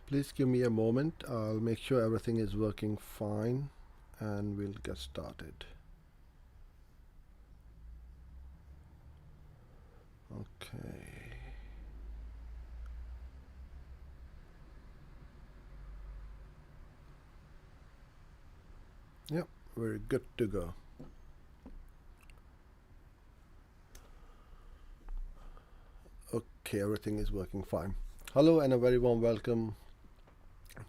Please give me a moment. I'll make sure everything is working fine and we'll get started. Okay. Yep, we're good to go. Okay, everything is working fine. Hello and a very warm welcome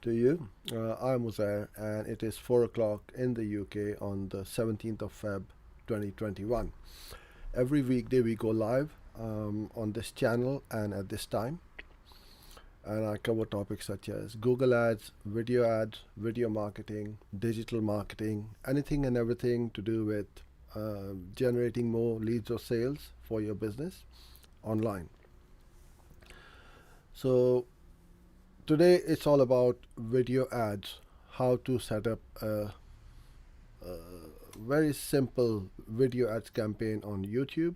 to you. I'm Uzair and it is 4 o'clock in the UK on the 17th of Feb 2021. Every weekday we go live on this channel and at this time, and I cover topics such as Google Ads, video marketing, digital marketing, anything and everything to do with generating more leads or sales for your business online. So today it's all about video ads, how to set up a very simple video ads campaign on YouTube,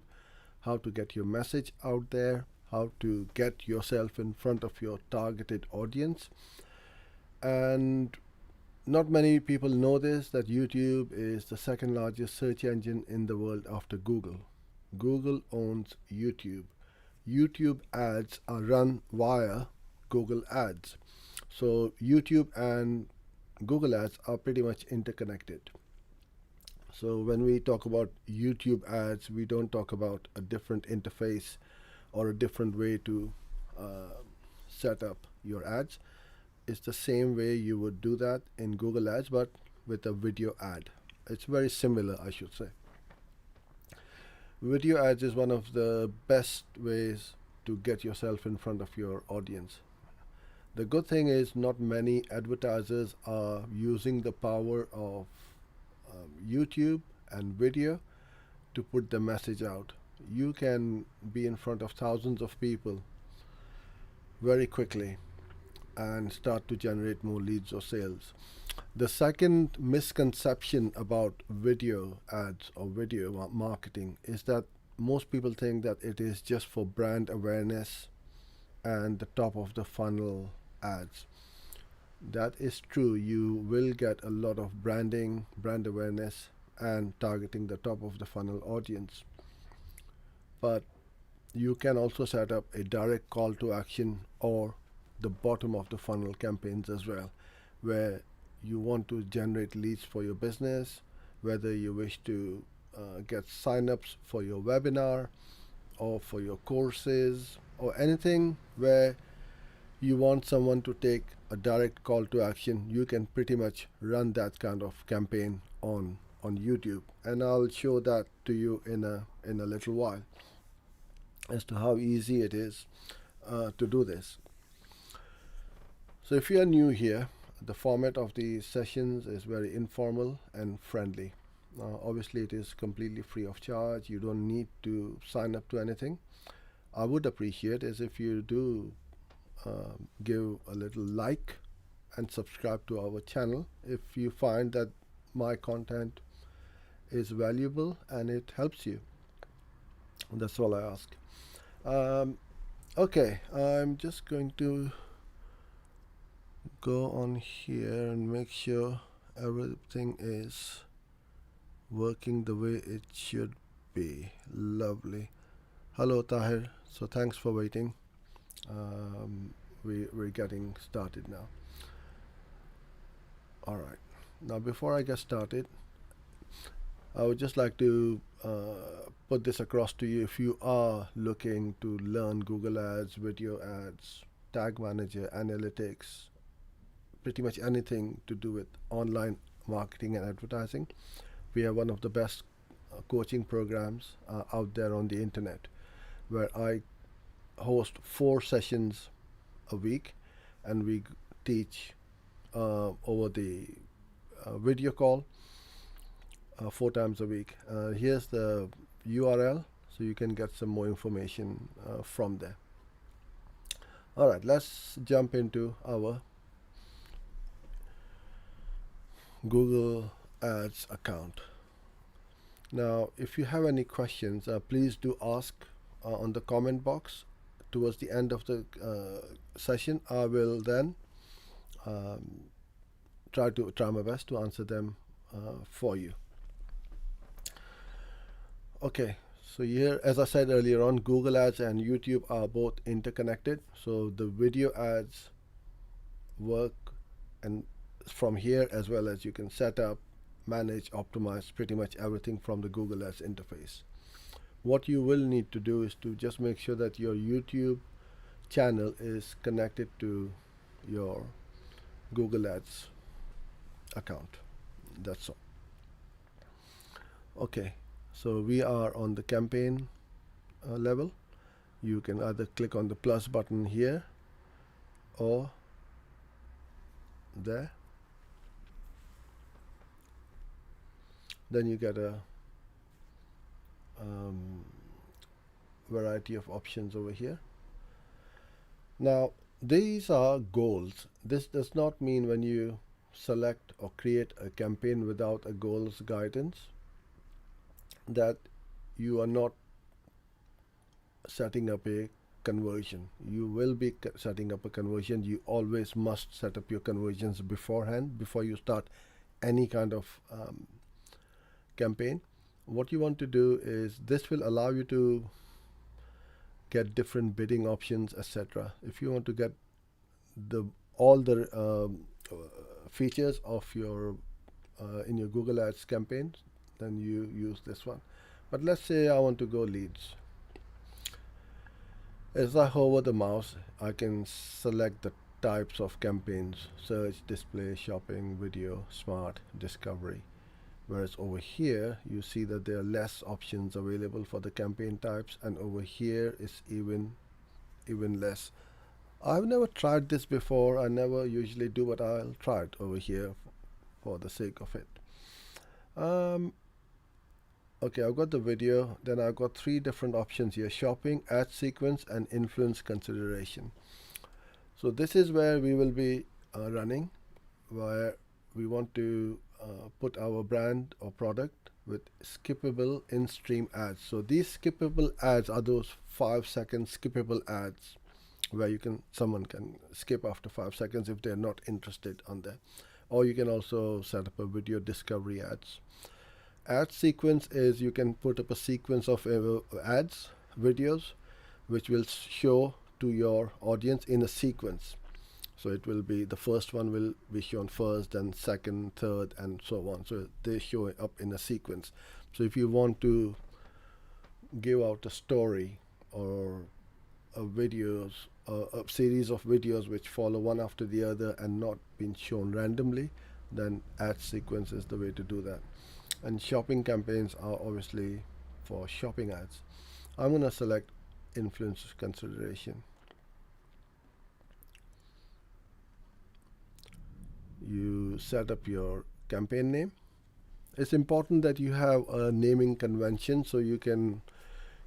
how to get your message out there, how to get yourself in front of your targeted audience. And not many people know this, that YouTube is the second largest search engine in the world after Google. Google owns YouTube. YouTube ads are run via Google Ads. So YouTube and Google Ads are pretty much interconnected. So when we talk about YouTube ads, we don't talk about a different interface or a different way to set up your ads. It's the same way you would do that in Google Ads, but with a video ad. It's very similar, I should say. Video ads is one of the best ways to get yourself in front of your audience. The good thing is not many advertisers are using the power of YouTube and video to put the message out. You can be in front of thousands of people very quickly and start to generate more leads or sales. The second misconception about video ads or video marketing is that most people think that it is just for brand awareness and the top of the funnel ads. That is true. You will get a lot of branding, brand awareness, and targeting the top of the funnel audience. But you can also set up a direct call to action or the bottom of the funnel campaigns as well, where you want to generate leads for your business, whether you wish to get signups for your webinar or for your courses or anything where you want someone to take a direct call to action. You can pretty much run that kind of campaign on YouTube, and I'll show that to you in a little while as to how easy it is to do this. So if you are new here, the format of the sessions is very informal and friendly. Obviously it is completely free of charge. You don't need to sign up to anything. I would appreciate is if you do give a little like and subscribe to our channel if you find that my content is valuable and it helps you. That's all I ask. Okay, I'm just going to go on here and make sure everything is working the way it should be. Lovely. Hello Tahir, so thanks for waiting. We're getting started now. Alright, now before I get started, I would just like to put this across to you. If you are looking to learn Google Ads, video ads, tag manager, analytics, pretty much anything to do with online marketing and advertising, we have one of the best coaching programs out there on the internet, where I host 4 sessions a week and we teach over the video call 4 times a week. Here's the URL so you can get some more information from there. Alright, let's jump into our Google Ads account. Now if you have any questions, please do ask on the comment box towards the end of the session. I will then um, try my best to answer them for you. Okay, so here, as I said earlier on, Google Ads and YouTube are both interconnected. So the video ads work and from here, as well as you can set up, manage, optimize pretty much everything from the Google Ads interface. What you will need to do is to just make sure that your YouTube channel is connected to your Google Ads account. That's all. Okay, so we are on the campaign level. You can either click on the plus button here or there. Then you get a variety of options over here. Now, these are goals. This does not mean when you select or create a campaign without a goals guidance that you are not setting up a conversion. You will be setting up a conversion. You always must set up your conversions beforehand before you start any kind of campaign. What you want to do is this will allow you to get different bidding options, etc. If you want to get all the features of your in your Google Ads campaigns, then you use this one. But let's say I want to go leads. As I hover the mouse, I can select the types of campaigns: search, display, shopping, video, smart, discovery. Whereas over here, you see that there are less options available for the campaign types, and over here is even less. I've never tried this before. I never usually do, but I'll try it over here for the sake of it. Okay, I've got the video. Then I've got three different options here: shopping, ad sequence, and influence consideration. So this is where we will be running, where we want to put our brand or product with skippable in-stream ads. So these skippable ads are those 5-second skippable ads where someone can skip after 5 seconds if they're not interested on that. Or you can also set up a video discovery ads. Ad sequence is you can put up a sequence of ads, videos, which will show to your audience in a sequence. So it will be the first one will be shown first, then second, third, and so on. So they show up in a sequence. So if you want to give out a story or a series of videos which follow one after the other and not being shown randomly, then ad sequence is the way to do that. And shopping campaigns are obviously for shopping ads. I'm going to select influence consideration. You set up your campaign name. It's important that you have a naming convention so you can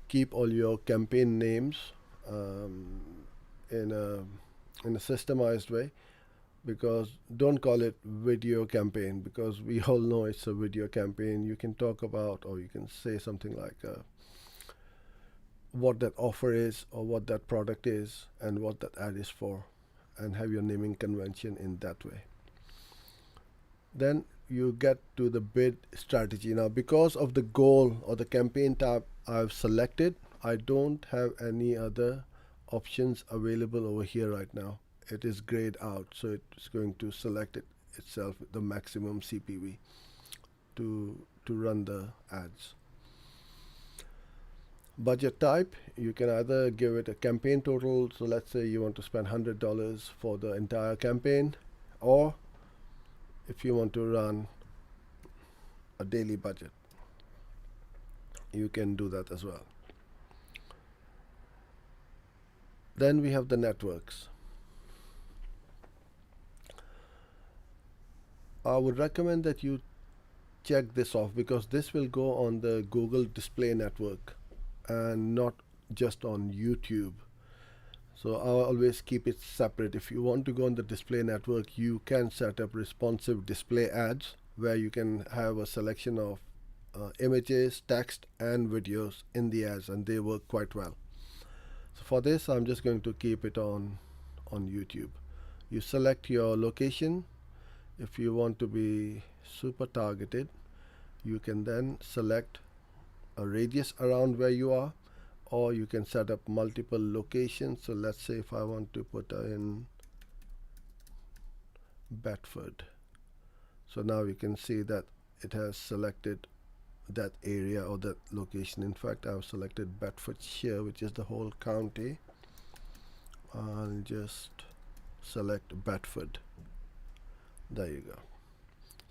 keep all your campaign names in a systemized way. Because don't call it video campaign, because we all know it's a video campaign. You can talk about, or you can say something like what that offer is or what that product is and what that ad is for, and have your naming convention in that way. Then you get to the bid strategy. Now, because of the goal or the campaign type I've selected, I don't have any other options available over here right now. It is grayed out, so it's going to select it itself the maximum CPV to run the ads. Budget type, you can either give it a campaign total, so let's say you want to spend $100 for the entire campaign, or if you want to run a daily budget, you can do that as well. Then we have the networks. I would recommend that you check this off, because this will go on the Google Display Network and not just on YouTube. So I'll always keep it separate. If you want to go on the display network, you can set up responsive display ads where you can have a selection of images, text, and videos in the ads, and they work quite well. So for this, I'm just going to keep it on YouTube. You select your location. If you want to be super targeted, you can then select a radius around where you are, or you can set up multiple locations. So let's say if I want to put in Bedford. So now you can see that it has selected that area or that location. In fact, I've selected Bedfordshire, which is the whole county. I'll just select Bedford. There you go.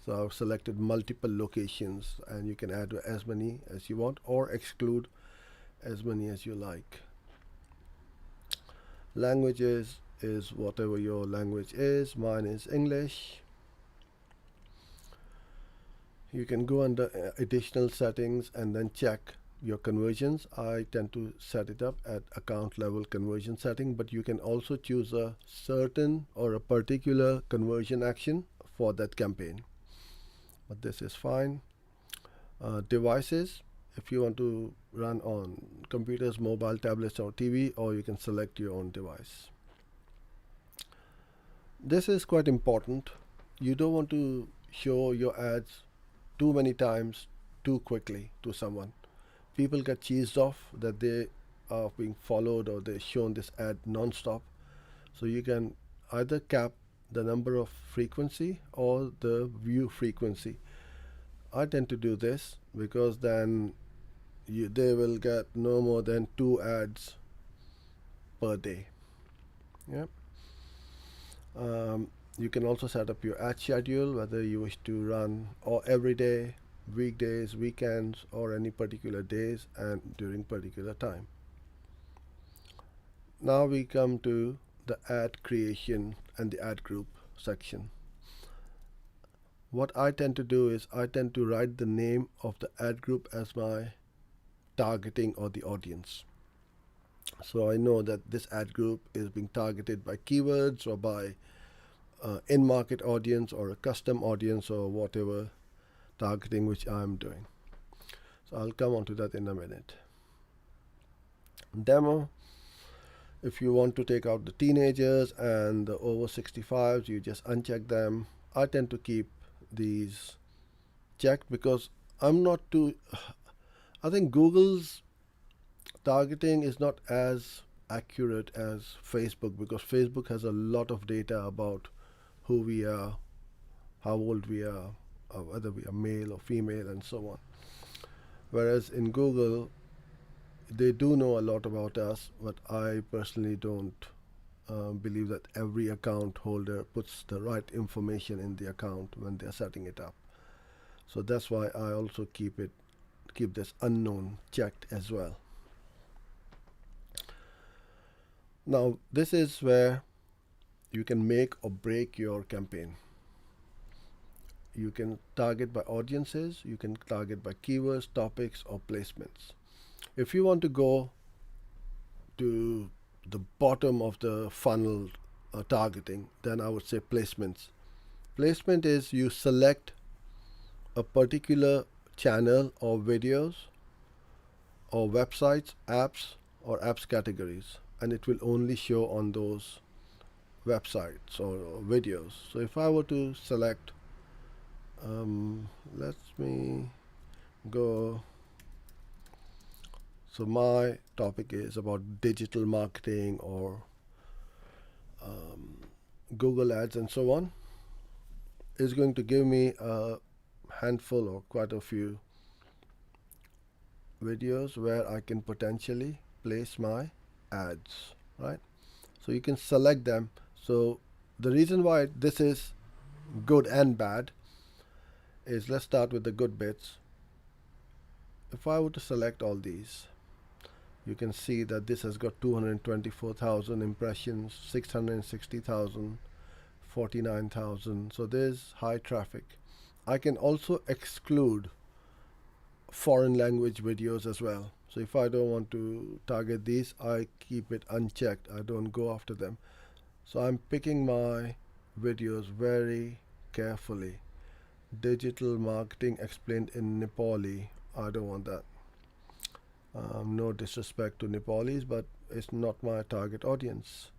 So I've selected multiple locations, and you can add as many as you want or exclude as many as you like. Languages is whatever your language is. Mine is English. You can go under additional settings and then check your conversions. I tend to set it up at account level conversion setting, but you can also choose a certain or a particular conversion action for that campaign. But this is fine. Devices, if you want to run on computers, mobile, tablets, or TV, or you can select your own device. This is quite important. You don't want to show your ads too many times too quickly to someone. People get cheesed off that they are being followed or they're shown this ad non-stop. So you can either cap the number of frequency or the view frequency. I tend to do this because then they will get no more than 2 ads per day. Yeah. You can also set up your ad schedule, whether you wish to run or every day, weekdays, weekends, or any particular days and during particular time. Now we come to the ad creation and the ad group section. What I tend to do is I tend to write the name of the ad group as my targeting or the audience. So I know that this ad group is being targeted by keywords or by in-market audience or a custom audience or whatever targeting which I'm doing. So I'll come on to that in a minute. Demo. If you want to take out the teenagers and the over 65s, you just uncheck them. I tend to keep these checked because I'm not too. I think Google's targeting is not as accurate as Facebook, because Facebook has a lot of data about who we are, how old we are, whether we are male or female, and so on. Whereas in Google, they do know a lot about us, but I personally don't believe that every account holder puts the right information in the account when they're setting it up. So that's why I also keep this unknown checked as well. Now this is where you can make or break your campaign. You can target by audiences, you can target by keywords, topics, or placements. If you want to go to the bottom of the funnel targeting, then I would say placements. Placement is you select a particular channel or videos or websites, apps, or apps categories, and it will only show on those websites or videos. So if I were to select, let me go. So my topic is about digital marketing or Google ads and so on. It's going to give me a handful or quite a few videos where I can potentially place my ads, right? So you can select them. So the reason why this is good and bad is, let's start with the good bits. If I were to select all these, you can see that this has got 224,000 impressions, 660,000, 49,000. So there's high traffic. I can also exclude foreign language videos as well. So if I don't want to target these, I keep it unchecked. I don't go after them. So I'm picking my videos very carefully. Digital marketing explained in Nepali. I don't want that. No disrespect to Nepalis, but it's not my target audience.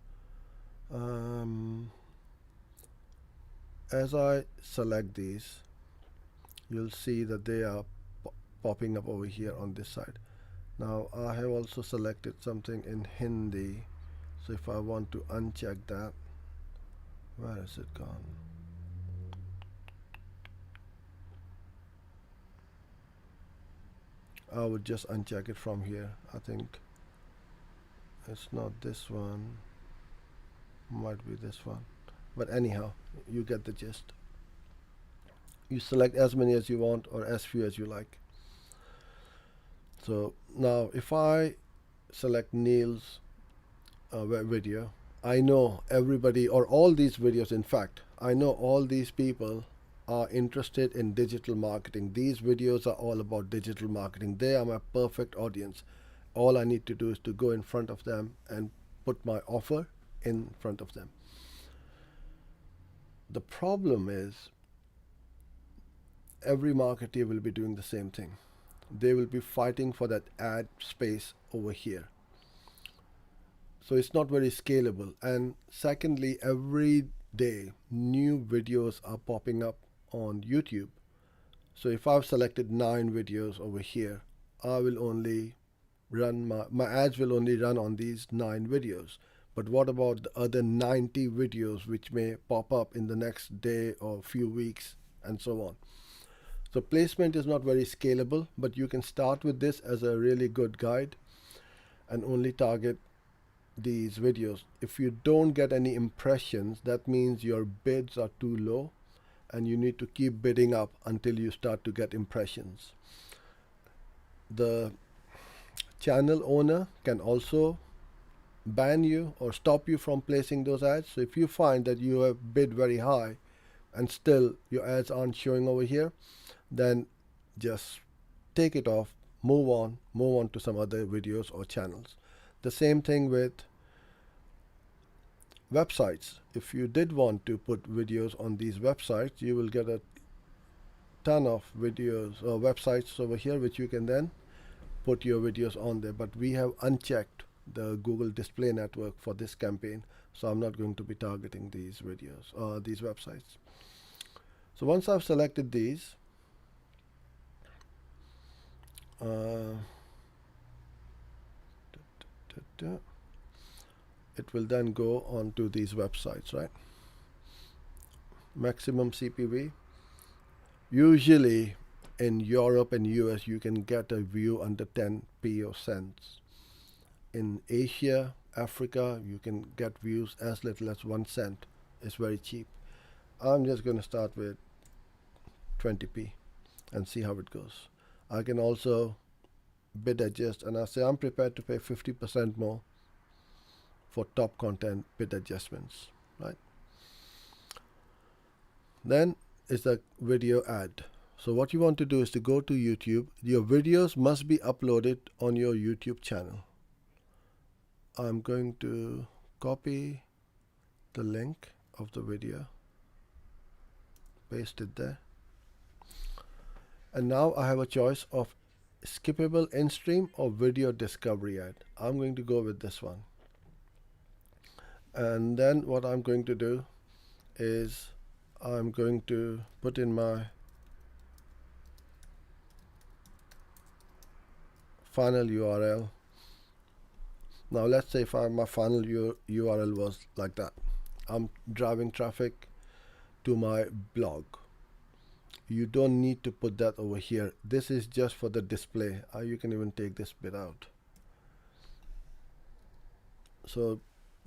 as I select these, you'll see that they are popping up over here on this side. Now I have also selected something in Hindi, so if I want to uncheck that, where is it gone? I would just uncheck it from here. I think it's not this one, might be this one, but anyhow, you get the gist. You select as many as you want or as few as you like. So now if I select Neil's video, I know everybody, or all these videos, in fact, I know all these people are interested in digital marketing. These videos are all about digital marketing. They are my perfect audience. All I need to do is to go in front of them and put my offer in front of them. The problem is every marketer will be doing the same thing. They will be fighting for that ad space over here. So it's not very scalable. And secondly, every day new videos are popping up on YouTube. So if I've selected 9 videos over here, I will only run my ads will only run on these 9 videos. But what about the other 90 videos which may pop up in the next day or few weeks and so on? So placement is not very scalable, but you can start with this as a really good guide and only target these videos. If you don't get any impressions, that means your bids are too low and you need to keep bidding up until you start to get impressions. The channel owner can also ban you or stop you from placing those ads. So if you find that you have bid very high and still your ads aren't showing over here, then just take it off, move on to some other videos or channels. The same thing with websites. If you did want to put videos on these websites, you will get a ton of videos or websites over here which you can then put your videos on there. But we have unchecked the Google Display Network for this campaign, so I'm not going to be targeting these videos or these websites. So once I've selected these, it will then go on to these websites, right? Maximum CPV. Usually in Europe and US you can get a view under 10p or cents. In Asia, Africa, you can get views as little as 1 cent. It's very cheap. I'm just going to start with 20p and see how it goes. I can also bid adjust, and I say I'm prepared to pay 50% more for top content bid adjustments, right? Then is the video ad. So what you want to do is to go to YouTube. Your videos must be uploaded on your YouTube channel. I'm going to copy the link of the video, paste it there, and now I have a choice of skippable in-stream or video discovery ad. I'm going to go with this one. And then what I'm going to do is I'm going to put in my final URL. Now let's say if my final URL was like that. I'm driving traffic to my blog. You don't need to put that over here. This is just for the display. You can even take this bit out. So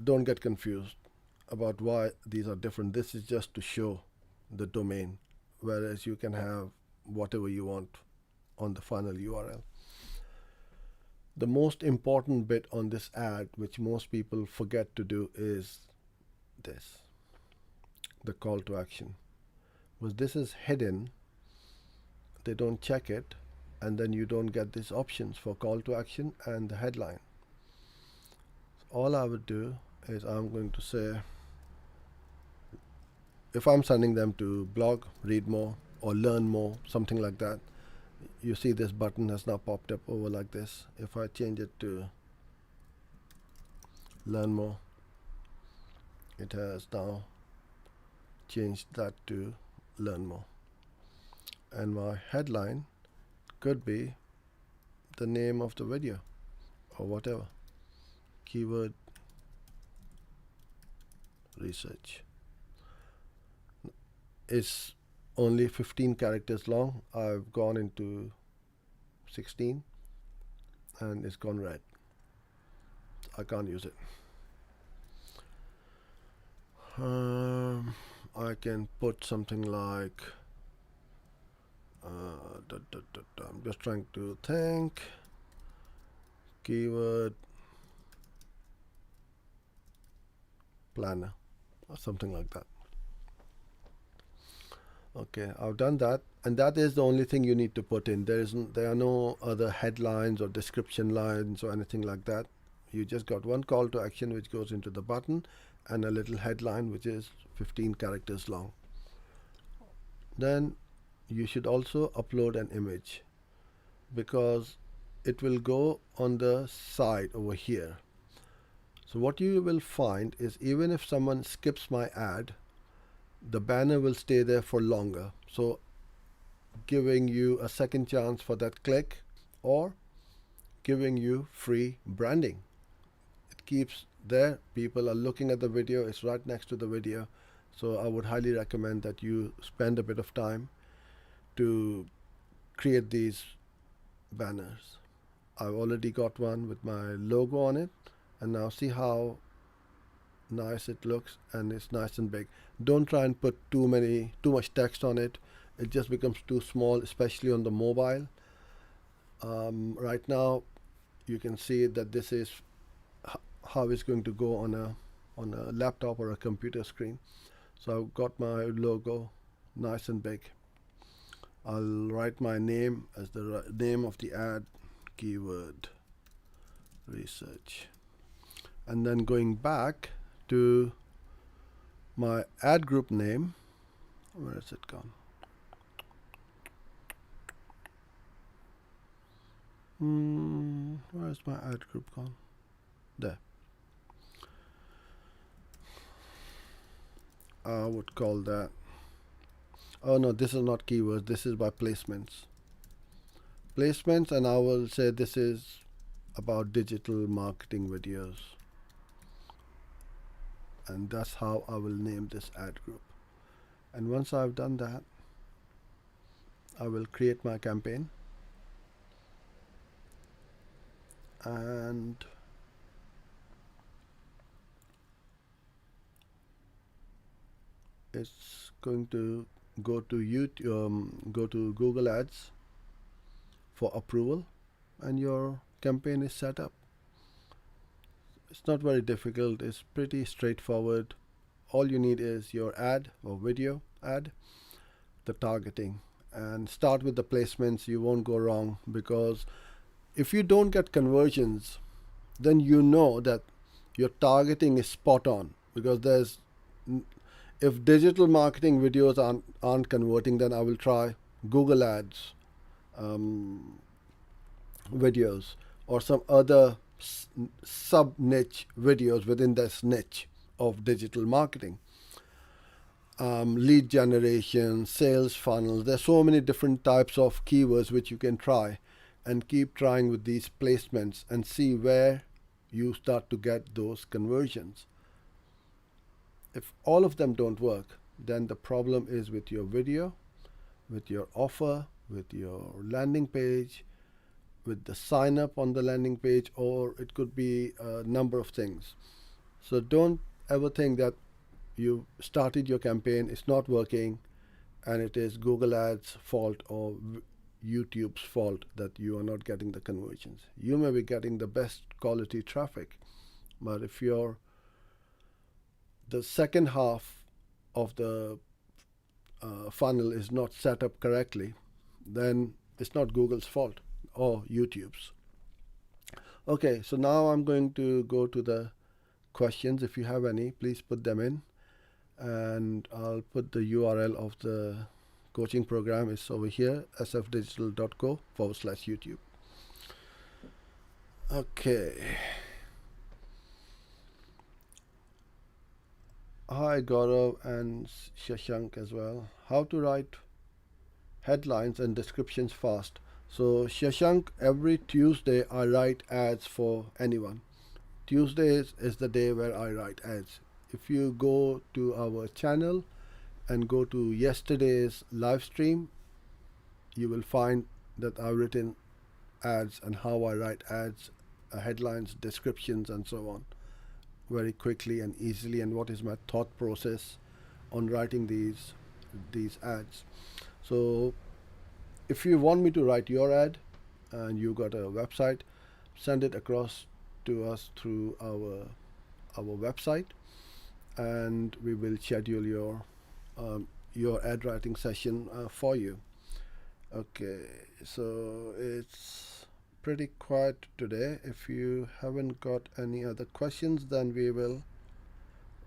don't get confused about why these are different. This is just to show the domain, whereas you can have whatever you want on the final URL. The most important bit on this ad, which most people forget to do, is this, the call to action. Because this is hidden, they don't check it, and then you don't get these options for call to action and the headline. So all I would do is I'm going to say, if I'm sending them to blog, read more, or learn more, something like that, you see this button has now popped up over like this. If I change it to learn more, it has now change that to learn more. And my headline could be the name of the video or whatever. Keyword research. It's only 15 characters long. I've gone into 16 and it's gone red. I can't use it. I can put something like I'm just trying to think. Keyword planner or something like that. Okay, I've done that, and that is the only thing you need to put in. There are no other headlines or description lines or anything like that. You just got one call to action which goes into the button and a little headline which is 15 characters long. Then you should also upload an image because it will go on the side over here. So what you will find is even if someone skips my ad, the banner will stay there for longer, so giving you a second chance for that click or giving you free branding. It keeps there, people are looking at the video, it's right next to the video, so I would highly recommend that you spend a bit of time to create these banners. I've already got one with my logo on it, and now see how nice it looks, and it's nice and big. Don't try and put too much text on it. It just becomes too small, especially on the mobile. Right now you can see that this is how it's going to go on a laptop or a computer screen. So I've got my logo nice and big. I'll write my name as the name of the ad, keyword research, and then going back to my ad group name. Where has it gone? Where's my ad group gone? There. I would call that, oh no, this is not keywords, this is by placements. Placements, and I will say this is about digital marketing videos. And that's how I will name this ad group. And once I've done that, I will create my campaign, and it's going to go to YouTube, go to Google Ads for approval, and your campaign is set up. It's not very difficult, it's pretty straightforward. All you need is your ad or video ad, the targeting, and start with the placements. You won't go wrong, because if you don't get conversions, then you know that your targeting is spot on, because if digital marketing videos aren't converting, then I will try Google Ads videos or some other sub niche videos within this niche of digital marketing. Lead generation, sales funnels, there's so many different types of keywords which you can try, and keep trying with these placements and see where you start to get those conversions. If all of them don't work, then the problem is with your video, with your offer, with your landing page, with the sign up on the landing page, or it could be a number of things. So don't ever think that you started your campaign, it's not working, and it is Google Ads fault or YouTube's fault that you are not getting the conversions. You may be getting the best quality traffic, but if the second half of the funnel is not set up correctly, then it's not Google's fault or YouTube's. Okay, so now I'm going to go to the questions. If you have any, please put them in, and I'll put the URL of the coaching program is over here, sfdigital.co/YouTube. Okay. Hi Gaurav and Shashank as well. How to write headlines and descriptions fast. So Shashank, every Tuesday I write ads for anyone. Tuesdays is the day where I write ads. If you go to our channel and go to yesterday's live stream, you will find that I've written ads and how I write ads, headlines, descriptions, and so on, very quickly and easily, and what is my thought process on writing these ads. So if you want me to write your ad and you got a website, send it across to us through our website, and we will schedule your ad writing session for you. Okay, so it's pretty quiet today. If you haven't got any other questions, then we will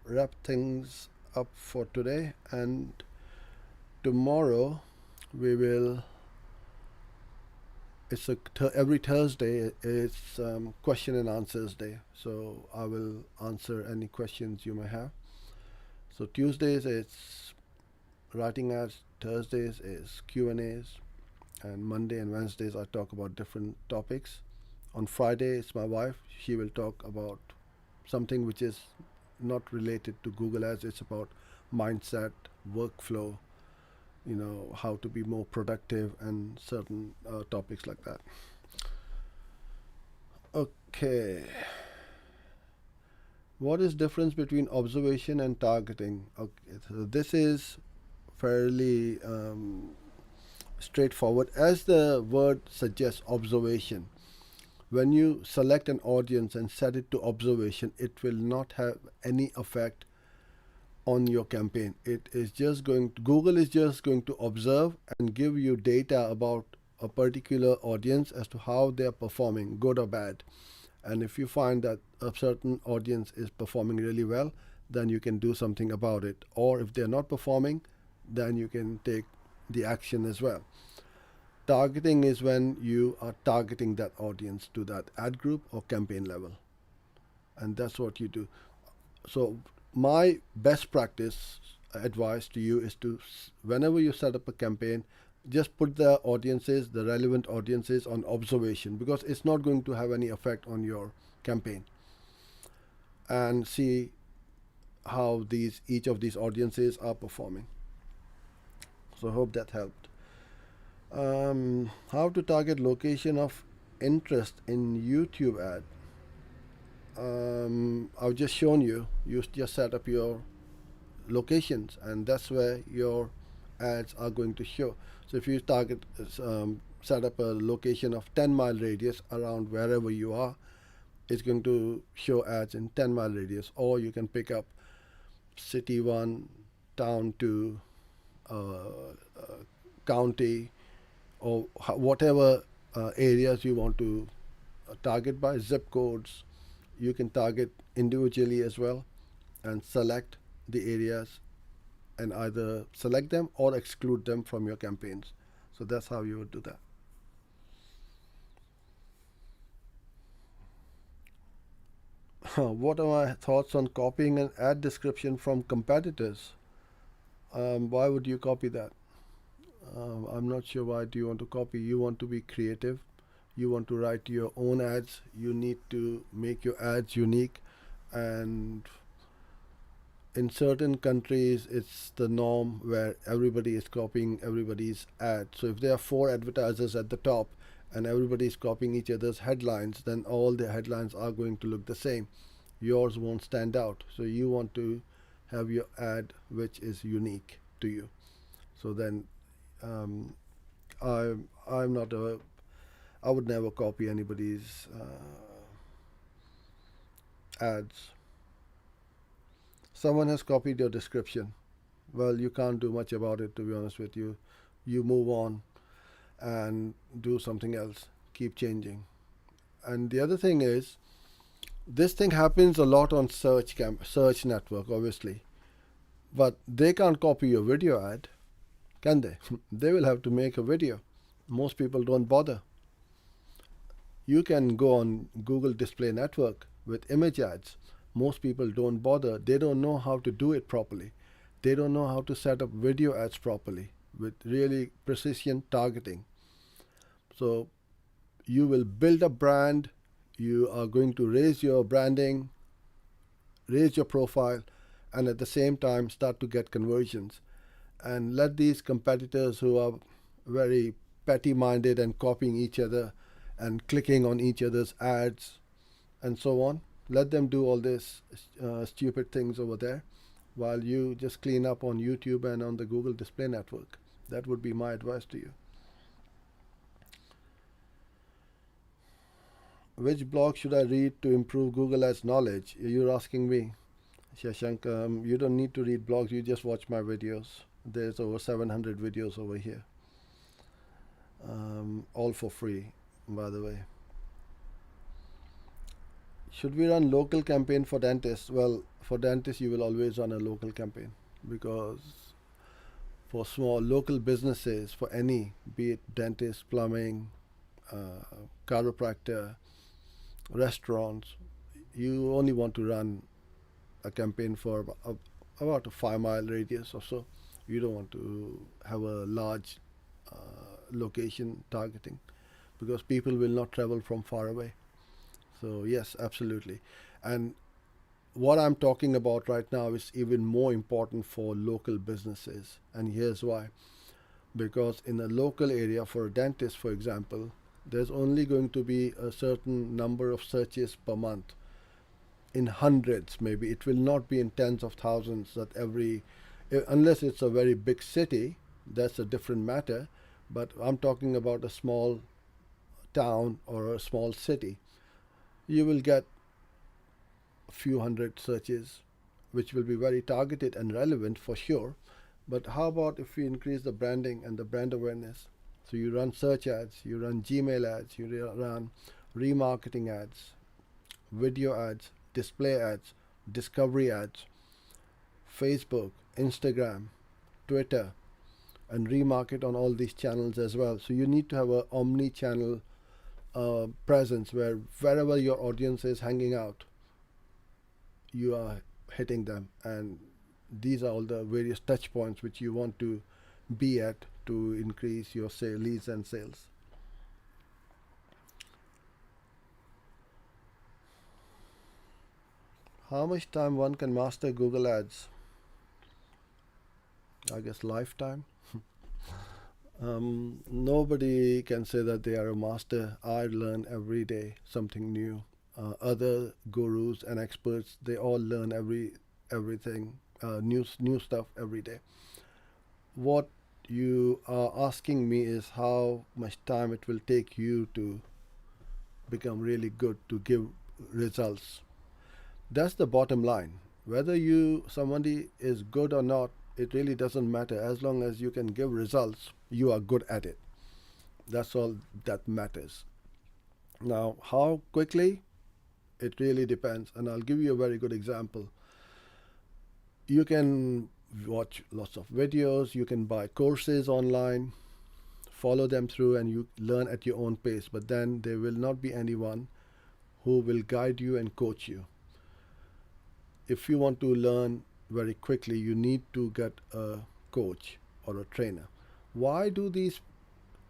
wrap things up for today. And tomorrow we will. Every Thursday. It's question and answers day. So I will answer any questions you may have. So Tuesdays it's writing ads. Thursdays is Q&As, and Monday and Wednesdays I talk about different topics. On Friday it's my wife. She will talk about something which is not related to Google Ads. It's about mindset, workflow, how to be more productive, and certain topics like that. Okay, what is difference between observation and targeting? Okay, so this is fairly straightforward. As the word suggests, observation. When you select an audience and set it to observation, it will not have any effect on your campaign. Google is just going to observe and give you data about a particular audience as to how they are performing, good or bad. And if you find that a certain audience is performing really well, then you can do something about it. Or if they're not performing, then you can take the action as well. Targeting is when you are targeting that audience to that ad group or campaign level. And that's what you do. So my best practice advice to you is to, whenever you set up a campaign, just put the relevant audiences on observation, because it's not going to have any effect on your campaign, and see how each of these audiences are performing. So I hope that helped. How to target location of interest in YouTube ad. I've just shown you. You just set up your locations, and that's where your ads are going to show. So if you set up a location of 10-mile radius around wherever you are, it's going to show ads in 10-mile radius. Or you can pick up city 1, town 2, county, or whatever areas you want to target by, zip codes. You can target individually as well, and select the areas and either select them or exclude them from your campaigns. So that's how you would do that. What are my thoughts on copying an ad description from competitors? Why would you copy that? I'm not sure why do you want to copy. You want to be creative. You want to write your own ads. You need to make your ads unique. And in certain countries, it's the norm where everybody is copying everybody's ad. So if there are 4 advertisers at the top and everybody is copying each other's headlines, then all the headlines are going to look the same. Yours won't stand out. So you want to have your ad which is unique to you. So then um, I'm not a I would never copy anybody's ads. Someone has copied your description. Well, you can't do much about it, to be honest with you. You move on and do something else. Keep changing. And the other thing is, this thing happens a lot on search network, obviously. But they can't copy your video ad, can they? They will have to make a video. Most people don't bother. You can go on Google Display Network with image ads, Most people don't bother. They don't know how to do it properly. They don't know how to set up video ads properly with really precision targeting. So you will build a brand, you are going to raise your branding, raise your profile, and at the same time start to get conversions. And let these competitors who are very petty minded and copying each other and clicking on each other's ads and so on, let them do all this stupid things over there while you just clean up on YouTube and on the Google Display Network. That would be my advice to you. Which blog should I read to improve Google Ads knowledge? You're asking me, Shashank. You don't need to read blogs, you just watch my videos. There's over 700 videos over here. All for free, by the way. Should we run local campaign for dentists? Well, for dentists, you will always run a local campaign, because for small local businesses, for any, be it dentist, plumbing, chiropractor, restaurants, you only want to run a campaign for about a 5 mile radius or so. You don't want to have a large location targeting, because people will not travel from far away. So yes, absolutely. And what I'm talking about right now is even more important for local businesses. And here's why. Because in a local area, for a dentist, for example, there's only going to be a certain number of searches per month, in hundreds maybe. It will not be in tens of thousands that unless it's a very big city, that's a different matter. But I'm talking about a small town or a small city. You will get a few hundred searches, which will be very targeted and relevant for sure. But how about if we increase the branding and the brand awareness? So you run search ads, you run Gmail ads, you run remarketing ads, video ads, display ads, discovery ads, Facebook, Instagram, Twitter, and remarket on all these channels as well. So you need to have an omni-channel presence where wherever your audience is hanging out, you are hitting them. And these are all the various touch points which you want to be at to increase your leads and sales. How much time one can master Google Ads? I guess lifetime. Nobody can say that they are a master. I learn every day something new. Other gurus and experts, they all learn everything, new stuff every day. What you are asking me is how much time it will take you to become really good, to give results. That's the bottom line. Whether somebody is good or not, it really doesn't matter. As long as you can give results, you are good at it. That's all that matters. Now, how quickly? It really depends. And I'll give you a very good example. You can watch lots of videos, you can buy courses online, follow them through, and you learn at your own pace. But then there will not be anyone who will guide you and coach you. If you want to learn very quickly, you need to get a coach or a trainer. Why do these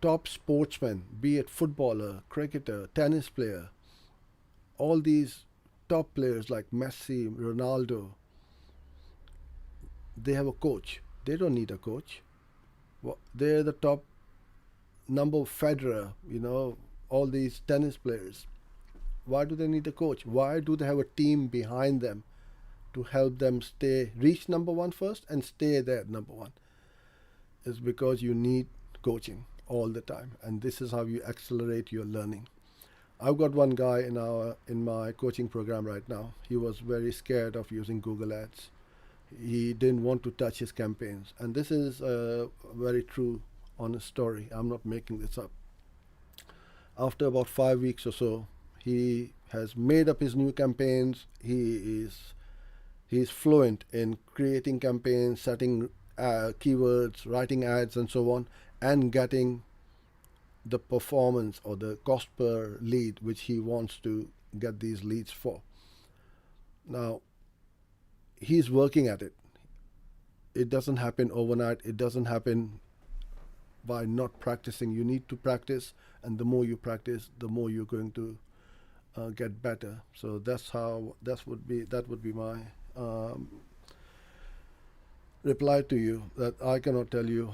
top sportsmen, be it footballer, cricketer, tennis player, all these top players like Messi, Ronaldo, they have a coach? They don't need a coach. They're the top number Federer, all these tennis players. Why do they need a coach? Why do they have a team behind them to help them reach number one first and stay there number one? Is because you need coaching all the time, and this is how you accelerate your learning. I've got one guy in my coaching program right now. He was very scared of using Google Ads. He didn't want to touch his campaigns, and this is a very true, honest story. I'm not making this up. After about 5 weeks or so, he has made up his new campaigns. He's fluent in creating campaigns, setting keywords, writing ads, and so on, and getting the performance or the cost per lead which he wants to get these leads for. Now, he's working at it. It doesn't happen overnight. It doesn't happen by not practicing. You need to practice, and the more you practice, the more you're going to get better. So that would be my um, reply to you. That I cannot tell you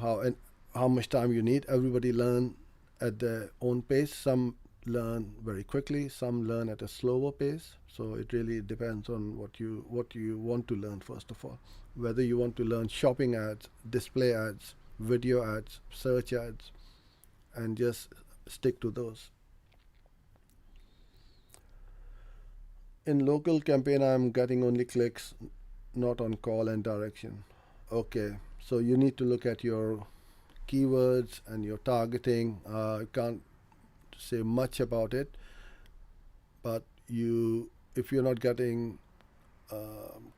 how much time you need. Everybody learn at their own pace. Some learn very quickly. Some learn at a slower pace. So it really depends on what you want to learn first of all. Whether you want to learn shopping ads, display ads, video ads, search ads, and just stick to those. In local campaign, I'm getting only clicks, not on call and direction. Okay, so you need to look at your keywords and your targeting. I can't say much about it, but if you're not getting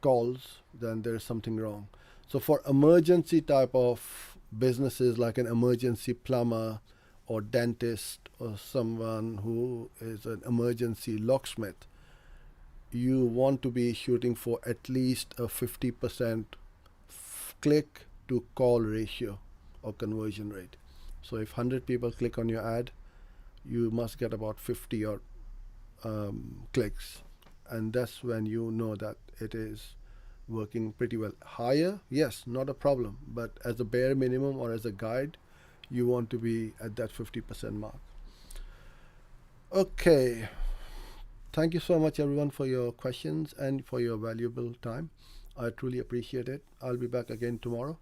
calls, then there's something wrong. So for emergency type of businesses like an emergency plumber or dentist or someone who is an emergency locksmith, you want to be shooting for at least a 50% click to call ratio or conversion rate. So if 100 people click on your ad, you must get about 50 or clicks, and that's when you know that it is working pretty well. Higher, yes, not a problem, but as a bare minimum or as a guide, you want to be at that 50% mark. Okay, thank you so much everyone for your questions and for your valuable time. I truly appreciate it. I'll be back again tomorrow.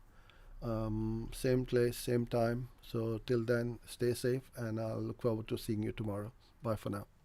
Same place, same time. So till then, stay safe, and I'll look forward to seeing you tomorrow. Bye for now.